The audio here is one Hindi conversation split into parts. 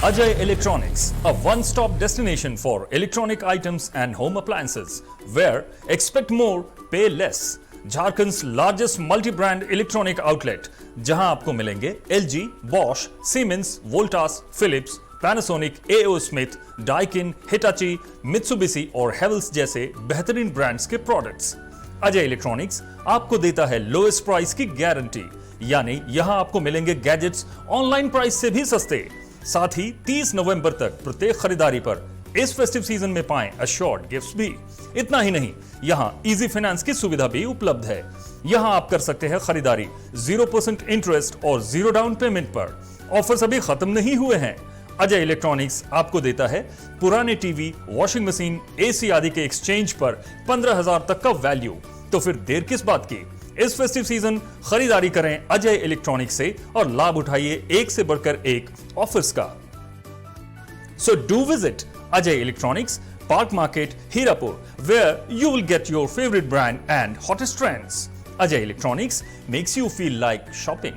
Ajay Electronics, a one-stop destination for electronic items and home appliances, where expect more, pay less. Jharkhand's largest multi brand electronic outlet, जहां आपको मिलेंगे LG, Bosch, Siemens, Voltas, Philips, Panasonic, AO Smith, Daikin, Hitachi, Mitsubishi और Havells जैसे बेहतरीन ब्रांड्स के प्रोडक्ट्स। अजय इलेक्ट्रॉनिक्स आपको देता है लोएस्ट प्राइस की गारंटी, यानी यहां आपको मिलेंगे गैजेट्स ऑनलाइन प्राइस से भी सस्ते। साथ ही 30 नवंबर तक प्रत्येक खरीदारी पर इस फेस्टिव सीजन में पाएं अश्योर्ड गिफ्ट्स भी। इतना ही नहीं, यहां इजी फाइनेंस की सुविधा भी उपलब्ध है। यहां आप कर सकते हैं खरीदारी 0% इंटरेस्ट और 0 डाउन पेमेंट पर। ऑफर्स अभी खत्म नहीं हुए हैं। अजय इलेक्ट्रॉनिक्स आपको देता है पुराने टीवी, वॉशिंग मशीन, एसी आदि के एक्सचेंज पर 15,000 तक का वैल्यू। तो फिर देर किस बात की, इस फेस्टिव सीजन खरीदारी करें अजय इलेक्ट्रॉनिक्स से और लाभ उठाइए एक से बढ़कर एक ऑफर्स का। So do visit Ajay Electronics, Park Market, Hirapur, where you will get your favorite brand and hottest trends. Ajay Electronics makes you feel like shopping.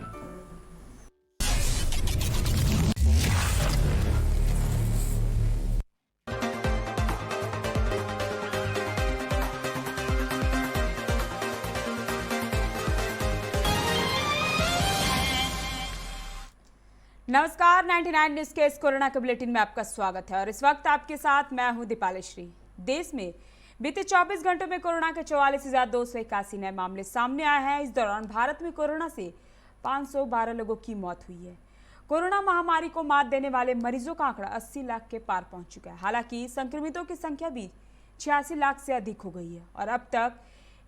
नमस्कार, 99 न्यूज के इस कोरोना के बुलेटिन में आपका स्वागत है और इस वक्त आपके साथ मैं हूं दीपालेश्वरी। देश में बीते 24 घंटों में कोरोना के 44,281 नए मामले सामने आए हैं। इस दौरान भारत में कोरोना से 512 लोगों की मौत हुई है। कोरोना महामारी को मात देने वाले मरीजों का आंकड़ा 80 लाख के पार पहुंच चुका है। हालांकि संक्रमितों की संख्या भी 86 लाख से अधिक हो गई है और अब तक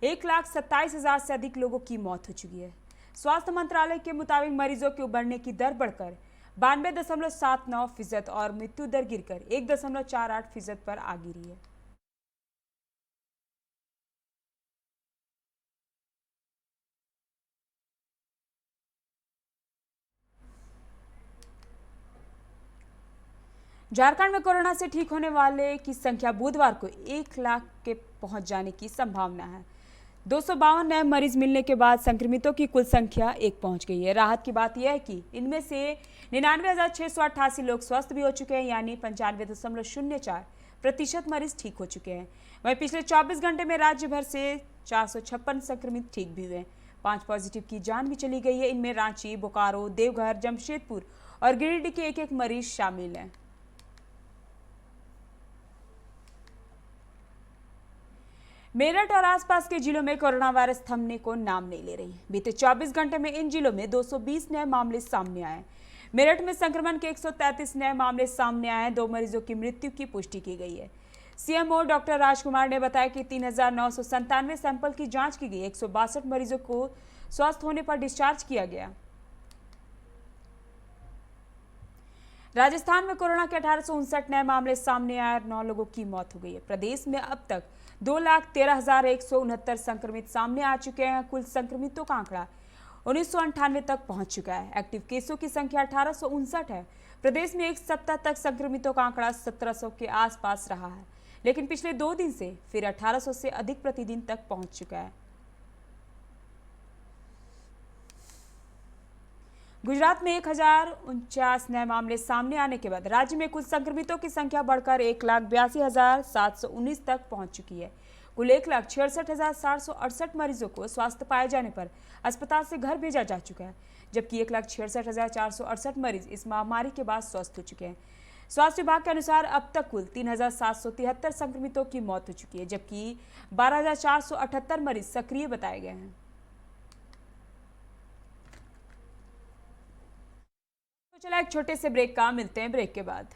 1,27,000 से अधिक लोगों की मौत हो चुकी है। स्वास्थ्य मंत्रालय के मुताबिक मरीजों के उबरने की दर बढ़कर 92.79% और मृत्यु दर गिरकर 1.48% पर आ गिरी है। झारखंड में कोरोना से ठीक होने वाले की संख्या बुधवार को 1 लाख के पहुंच जाने की संभावना है। 252 नए मरीज मिलने के बाद संक्रमितों की कुल संख्या 1 पहुंच गई है। राहत की बात यह है कि इनमें से 99,688 लोग स्वस्थ भी हो चुके हैं, यानी 95.04% मरीज ठीक हो चुके हैं। वहीं पिछले 24 घंटे में राज्य भर से 456 संक्रमित ठीक भी हुए। 5 पॉजिटिव की जान भी चली गई है। इनमें रांची, बोकारो, देवघर, जमशेदपुर और गिरिडीह के एक मरीज शामिल हैं। मेरठ और आसपास के जिलों में कोरोना वायरस थमने को नाम नहीं ले रही। बीते 24 घंटे में इन जिलों में 220 नए मामले सामने आए। मेरठ में संक्रमण के 133 नए मामले सामने आए। 2 मरीजों की मृत्यु की पुष्टि की गई है। सीएमओ डॉक्टर राजकुमार ने बताया कि 3,997 सैंपल की जांच की गई। 162 मरीजों को स्वस्थ होने पर डिस्चार्ज किया गया। राजस्थान में कोरोना के 1859 नए मामले सामने आए और 9 लोगों की मौत हो गई है। प्रदेश में अब तक 2,13,169 संक्रमित सामने आ चुके हैं। कुल संक्रमितों का आंकड़ा 1998 तक पहुंच चुका है। एक्टिव केसों की संख्या 1859 है। प्रदेश में एक सप्ताह तक संक्रमितों का आंकड़ा 1700 के आसपास रहा है, लेकिन पिछले 2 दिन से फिर 1800 से अधिक प्रतिदिन तक पहुंच चुका है। गुजरात में 1,049 नए मामले सामने आने के बाद राज्य में कुल संक्रमितों की संख्या बढ़कर 1,82,719 तक पहुंच चुकी है। कुल 1,66,768 मरीजों को स्वास्थ्य पाए जाने पर अस्पताल से घर भेजा जा चुका है, जबकि 1,66,468 मरीज इस महामारी के बाद स्वस्थ हो चुके हैं। स्वास्थ्य विभाग के अनुसार अब तक कुल 3,773 संक्रमितों की मौत हो चुकी है, जबकि 12,478 मरीज सक्रिय बताए गए हैं। चला एक छोटे से ब्रेक का, मिलते हैं ब्रेक के बाद।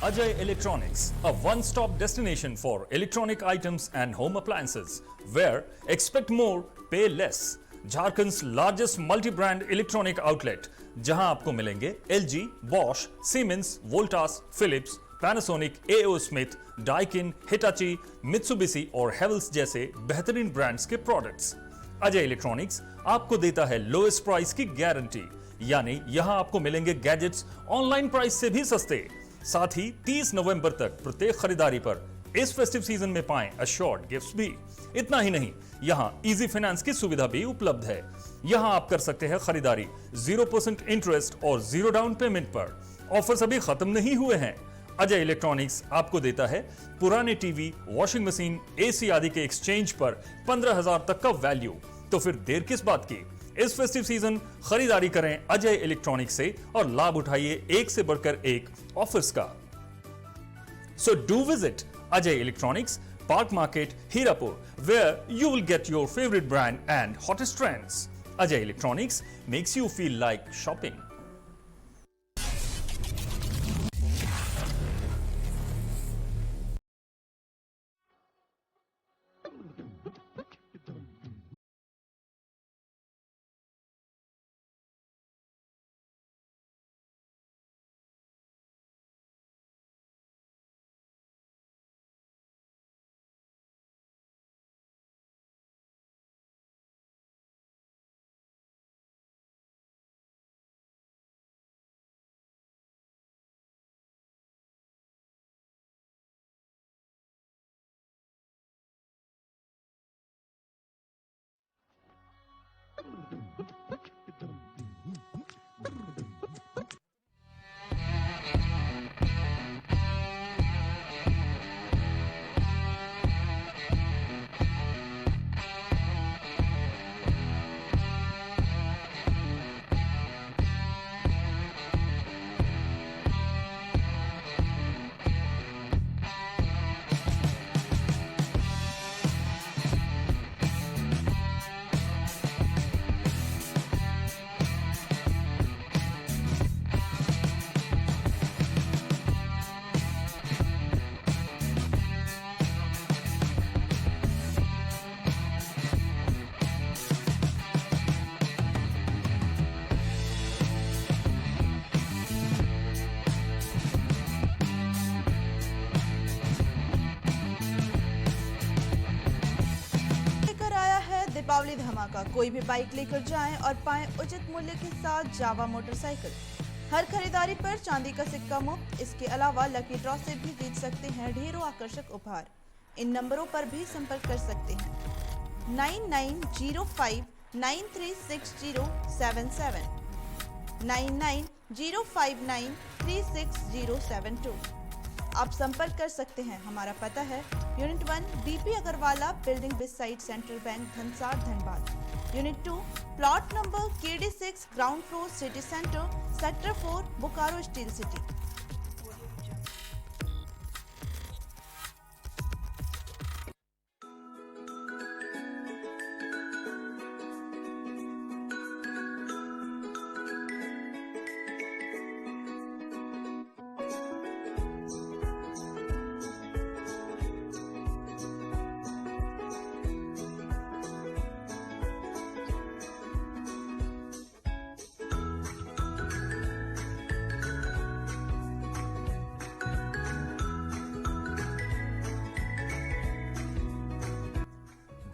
Ajay Electronics, a one-stop destination for electronic items and home appliances, where expect more, pay less. Jharkhand's largest multi brand electronic outlet, जहां आपको मिलेंगे LG, Bosch, Siemens, Voltas, Philips, Panasonic, AO Smith, Daikin, Hitachi, Mitsubishi और Havells जैसे बेहतरीन ब्रांड्स के प्रोडक्ट्स। अजय इलेक्ट्रॉनिक्स आपको देता है लोएस्ट प्राइस की गारंटी, यानी यहां आपको मिलेंगे गैजेट्स ऑनलाइन प्राइस से भी सस्ते। साथ ही 30 नवंबर तक प्रत्येक खरीदारी पर इस फेस्टिव सीजन में पाएं अश्योर्ड गिफ्ट्स भी। इतना ही नहीं, यहां इजी फाइनेंस की सुविधा भी उपलब्ध है। यहां आप कर सकते हैं खरीदारी 0% इंटरेस्ट और 0 डाउन पेमेंट पर। ऑफर्स अभी खत्म नहीं हुए हैं। अजय इलेक्ट्रॉनिक्स आपको देता है पुराने टीवी, वॉशिंग मशीन, एसी आदि के एक्सचेंज पर 15,000 तक का वैल्यू। तो फिर देर किस बात की? इस फेस्टिव सीजन खरीदारी करें अजय इलेक्ट्रॉनिक्स से और लाभ उठाइए एक से बढ़कर एक ऑफर्स का। So do visit Ajay Electronics, Park Market, Hirapur, where you will get your favorite brand and hottest trends. Ajay Electronics makes you feel like shopping. Deepawali धमाका। कोई भी बाइक लेकर जाएं और पाएं उचित मूल्य के साथ जावा मोटरसाइकिल। हर खरीदारी पर चांदी का सिक्का मुफ्त। इसके अलावा लकी ड्रॉ से भी जीत सकते हैं ढेरों आकर्षक उपहार। इन नंबरों पर भी संपर्क कर सकते हैं 9905936077, 9905936072। आप संपर्क कर सकते हैं। हमारा पता है unit 1 BP Agrawala building beside central bank Dhansar Dhanbad. Unit 2 plot number KD6 ground floor city centre sector 4 Bokaro steel city.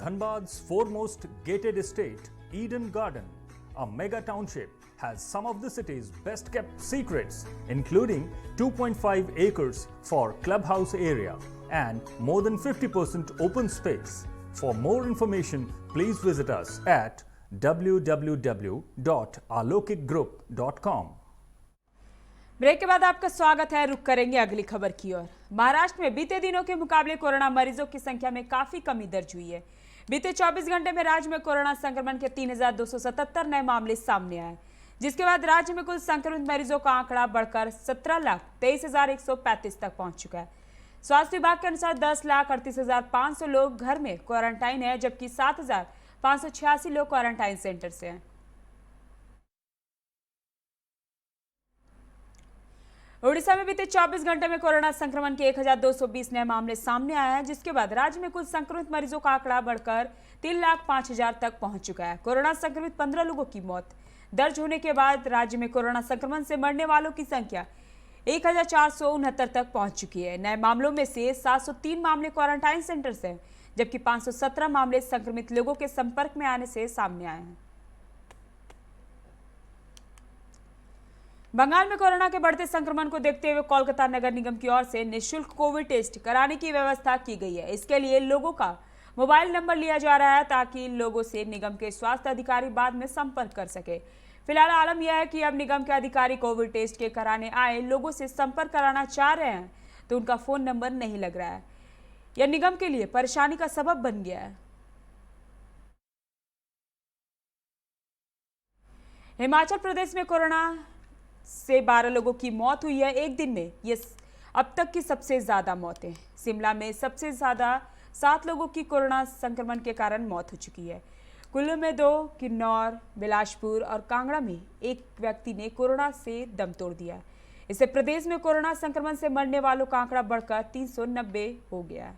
Dhanbad's foremost gated estate, Eden Garden, a mega township, has some of the city's best kept secrets, including 2.5 acres for clubhouse area and more than 50% open space. For more information, please visit us at www.alokikgroup.com. Break के बाद आपका स्वागत है। रुक करेंगे अगली खबर की ओर। महाराष्ट्र में बीते दिनों के मुकाबले कोरोना मरीजों की संख्या में काफी कमी दर्ज हुई है। बीते 24 घंटे में राज्य में कोरोना संक्रमण के 3,277 नए मामले सामने आए, जिसके बाद राज्य में कुल संक्रमित मरीजों का आंकड़ा बढ़कर 17,23,135 तक पहुंच चुका है। स्वास्थ्य विभाग के अनुसार 10,38,500 लोग घर में क्वारंटाइन है, जबकि 7,586 लोग क्वारंटाइन सेंटर से हैं। उड़ीसा में बीते 24 घंटे में कोरोना संक्रमण के 1,220 नए मामले सामने आए हैं, जिसके बाद राज्य में कुल संक्रमित मरीजों का आंकड़ा बढ़कर 3,05,000 तक पहुंच चुका है। कोरोना संक्रमित 15 लोगों की मौत दर्ज होने के बाद राज्य में कोरोना संक्रमण से मरने वालों की संख्या 1,469 तक पहुंच चुकी है। नए मामलों में से 703 मामले क्वारंटाइन सेंटर से हैं, जबकि 517 मामले संक्रमित लोगों के संपर्क में आने से सामने आए हैं। बंगाल में कोरोना के बढ़ते संक्रमण को देखते हुए कोलकाता नगर निगम की ओर से निःशुल्क कोविड टेस्ट कराने की व्यवस्था की गई है। इसके लिए लोगों का मोबाइल नंबर लिया जा रहा है ताकि लोगों से निगम के स्वास्थ्य अधिकारी बाद में संपर्क कर सके। फिलहाल आलम यह है कि अब निगम के अधिकारी कोविड टेस्ट के कराने आए लोगों से संपर्क कराना चाह रहे हैं तो उनका फोन नंबर नहीं लग रहा है। यह निगम के लिए परेशानी का सबब बन गया है। हिमाचल प्रदेश में कोरोना से 12 लोगों की मौत हुई है एक दिन में। ये अब तक की सबसे ज्यादा मौतें। शिमला में सबसे ज्यादा 7 लोगों की कोरोना संक्रमण के कारण मौत हो चुकी है। कुल्लू में 2, किन्नौर, बिलासपुर और कांगड़ा में 1 व्यक्ति ने कोरोना से दम तोड़ दिया। इससे प्रदेश में कोरोना संक्रमण से मरने वालों का आंकड़ा बढ़कर 390 हो गया है।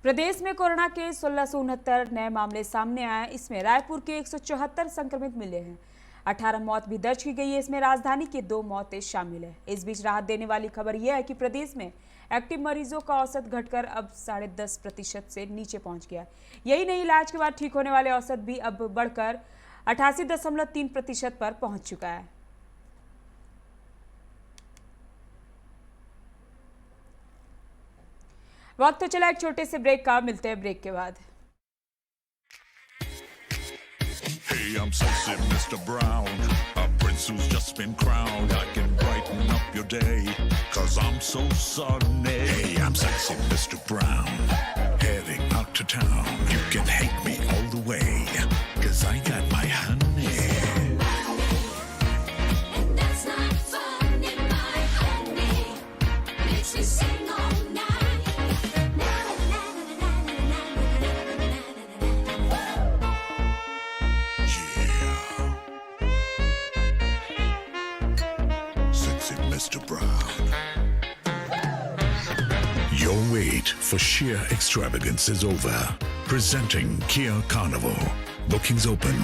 प्रदेश में कोरोना के 1669 नए मामले सामने आए। इसमें रायपुर के 174 संक्रमित मिले हैं। 18 मौत भी दर्ज की गई है। इसमें राजधानी की 2 मौतें शामिल है। इस बीच राहत देने वाली खबर यह है कि प्रदेश में एक्टिव मरीजों का औसत घटकर अब 10.5% से नीचे पहुंच गया। यही नहीं, इलाज के बाद ठीक होने वाले औसत भी अब बढ़कर 88.3% पर पहुंच चुका है। वक्त तो चला एक छोटे से ब्रेक का, मिलते हैं ब्रेक के बाद। Hey, I'm sexy Mr. Brown, a prince who's just been crowned. I can brighten up your day, 'cause I'm so sunny. Hey, I'm sexy Mr. Brown, heading out to town. You can hate me all the way, 'cause I got my honey. And that's not funny, my honey. Makes me sing all night. Na na na na na na na na na. Sexy Mr. Brown. Your wait for sheer extravagance is over. Presenting Kia Carnival. Bookings open.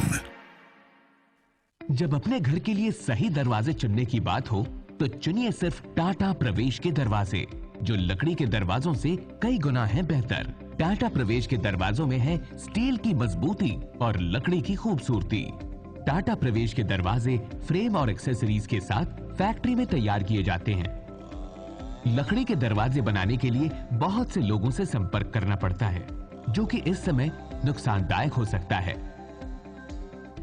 जब अपने घर के लिए सही दरवाजे चुनने की बात हो तो चुनिए सिर्फ टाटा प्रवेश के दरवाजे, जो लकड़ी के दरवाजों से कई गुना है बेहतर। टाटा प्रवेश के दरवाजों में है स्टील की मजबूती और लकड़ी की खूबसूरती। टाटा प्रवेश के दरवाजे फ्रेम और एक्सेसरीज के साथ फैक्ट्री में तैयार किए जाते हैं। लकड़ी के दरवाजे बनाने के लिए बहुत से लोगों से संपर्क करना पड़ता है, जो कि इस समय नुकसानदायक हो सकता है।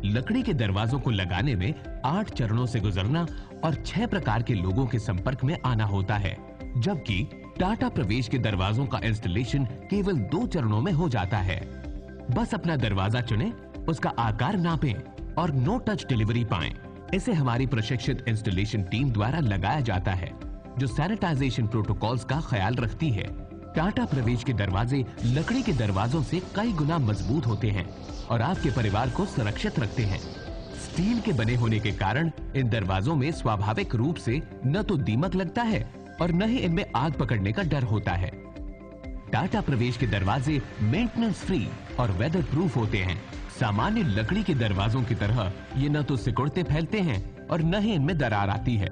लकड़ी के दरवाजों को लगाने में 8 चरणों से गुजरना और 6 प्रकार के लोगों के संपर्क में आना होता है, जबकि टाटा प्रवेश के दरवाजों का इंस्टॉलेशन केवल 2 चरणों में हो जाता है। बस अपना दरवाजा चुनें, उसका आकार नापें और नो टच डिलीवरी पाएं। इसे हमारी प्रशिक्षित इंस्टॉलेशन टीम द्वारा लगाया जाता है, जो सैनिटाइजेशन प्रोटोकॉल्स का ख्याल रखती है। टाटा प्रवेश के दरवाजे लकड़ी के दरवाजों से कई गुना मजबूत होते हैं और आपके परिवार को सुरक्षित रखते हैं। स्टील के बने होने के कारण इन दरवाजों में स्वाभाविक रूप से न तो दीमक लगता है और न ही इनमें आग पकड़ने का डर होता है। टाटा प्रवेश के दरवाजे मेंटेनेंस फ्री और वेदर प्रूफ होते हैं। सामान्य लकड़ी के दरवाजों की तरह ये न तो सिकुड़ते फैलते हैं और न ही इनमें दरार आती है।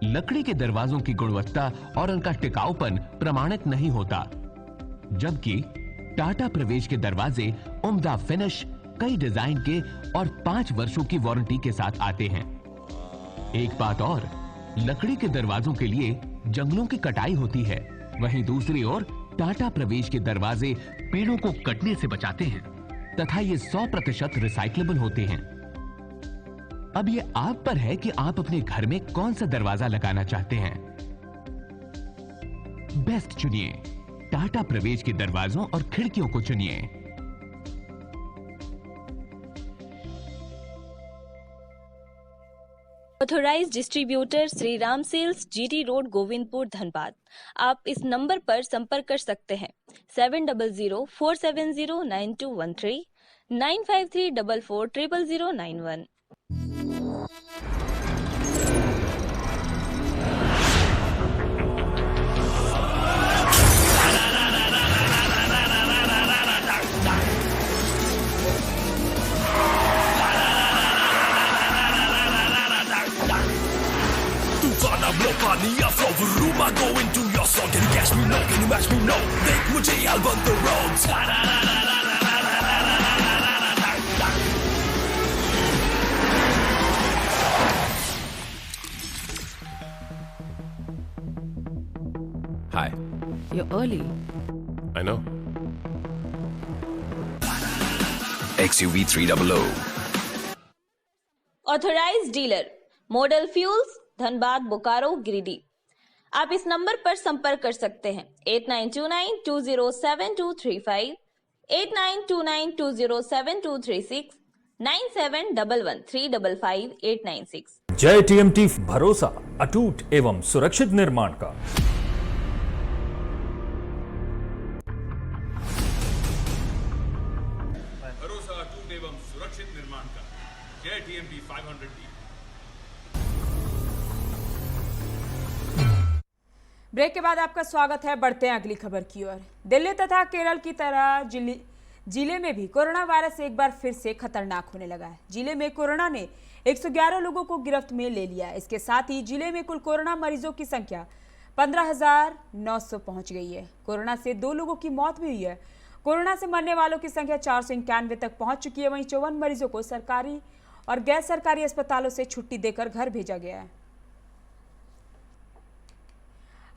लकड़ी के दरवाजों की गुणवत्ता और उनका टिकाऊपन प्रमाणित नहीं होता, जबकि टाटा प्रवेश के दरवाजे उम्दा फिनिश, कई डिजाइन के और 5 वर्षों की वारंटी के साथ आते हैं। एक बात और, लकड़ी के दरवाजों के लिए जंगलों की कटाई होती है, वहीं दूसरी ओर टाटा प्रवेश के दरवाजे पेड़ों को कटने से बचाते हैं तथा ये 100% रिसाइक्लेबल होते हैं। अब ये आप पर है कि आप अपने घर में कौन सा दरवाजा लगाना चाहते हैं। बेस्ट चुनिए, टाटा प्रवेश के दरवाजों और खिड़कियों को चुनिए। Authorised distributor Shri Ram Sales, GT Road, Govindpur, Dhanbad. आप इस नंबर पर संपर्क कर सकते हैं 7004709213 9534400091। Blockania flow rumor go into your soul. Can you catch me? No. Can you match me? No. Take mujhe I'll burn the roads. Hi. You're early. I know. XUV 300. Authorised dealer model fuels Dhanbad Bokaro Giridih. आप इस नंबर पर संपर्क कर सकते हैं 8929207235, 8929207236, 9711355896। जय टीएमटी, भरोसा अटूट एवं सुरक्षित निर्माण का। भरोसा अटूट एवं सुरक्षित निर्माण का। जय टीएमटी 500D। ब्रेक के बाद आपका स्वागत है। बढ़ते हैं अगली खबर की ओर। दिल्ली तथा केरल की तरह जिले में भी कोरोना वायरस एक बार फिर से खतरनाक होने लगा है। जिले में कोरोना ने 111 लोगों को गिरफ्त में ले लिया है। इसके साथ ही जिले में कुल कोरोना मरीजों की संख्या 15,900 पहुंच गई है। कोरोना से 2 लोगों की मौत भी हुई है। कोरोना से मरने वालों की संख्या 491 तक पहुंच चुकी है। वहीं 54 मरीजों को सरकारी और गैर सरकारी अस्पतालों से छुट्टी देकर घर भेजा गया है।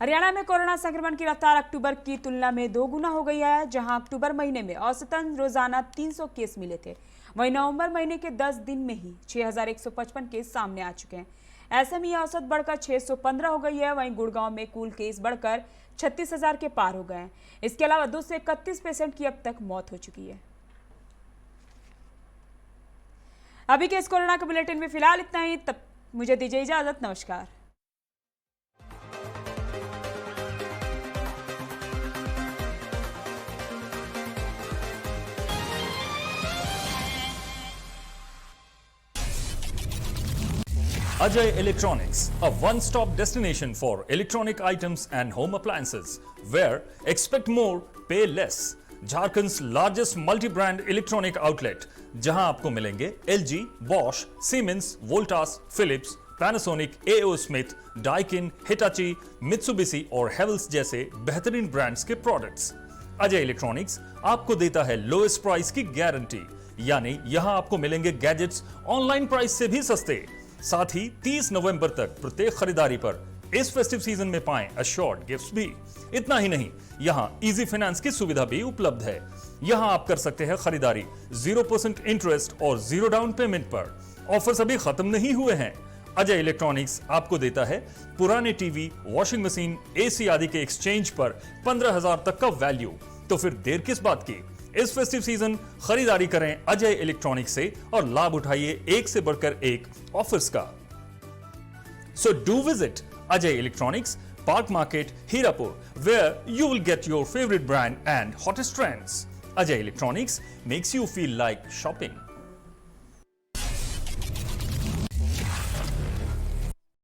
हरियाणा में कोरोना संक्रमण की रफ्तार अक्टूबर की तुलना में 2 गुना हो गई है। जहां अक्टूबर महीने में औसतन रोजाना 300 केस मिले थे, वहीं नवंबर महीने के 10 दिन में ही 6,155 केस सामने आ चुके हैं। ऐसे में यह औसत बढ़कर 615 हो गई है। वहीं गुड़गांव में कुल केस बढ़कर 36,000 के पार हो गए हैं। इसके अलावा 231 पेशेंट की अब तक मौत हो चुकी है। अभी के इस कोरोना के बुलेटिन में फिलहाल इतना ही। तब मुझे दीजिए इजाजत। नमस्कार। Ajay Electronics, a one-stop destination for electronic items and home appliances, where expect more, pay less. Jharkhand's largest multi-brand electronic outlet, जहां आपको मिलेंगे LG, Bosch, Siemens, Voltas, Philips, Panasonic, AO Smith, Daikin, Hitachi, Mitsubishi और Havells जैसे बेहतरीन ब्रांड्स के प्रोडक्ट्स। अजय इलेक्ट्रॉनिक्स आपको देता है लोएस्ट प्राइस की गारंटी, यानी यहां आपको मिलेंगे गैजेट्स ऑनलाइन प्राइस से भी सस्ते। साथ ही 30 नवंबर तक प्रत्येक खरीदारी पर इस फेस्टिव सीजन में पाएं अश्योर्ड गिफ्ट्स भी। इतना ही नहीं, यहां इजी फाइनेंस की सुविधा भी उपलब्ध है। यहां आप कर सकते हैं खरीदारी 0% इंटरेस्ट और 0 डाउन पेमेंट पर। ऑफर्स अभी खत्म नहीं हुए हैं। अजय इलेक्ट्रॉनिक्स आपको देता है पुराने टीवी, वॉशिंग मशीन, एसी आदि के एक्सचेंज पर 15,000 तक का वैल्यू। तो फिर देर किस बात की? इस फेस्टिव सीजन खरीदारी करें अजय इलेक्ट्रॉनिक्स से और लाभ उठाइए एक से बढ़कर एक ऑफर्स का। So do visit Ajay Electronics, Park Market, Hirapur, where you will get your favorite brand and hottest trends. Ajay Electronics makes you feel like shopping.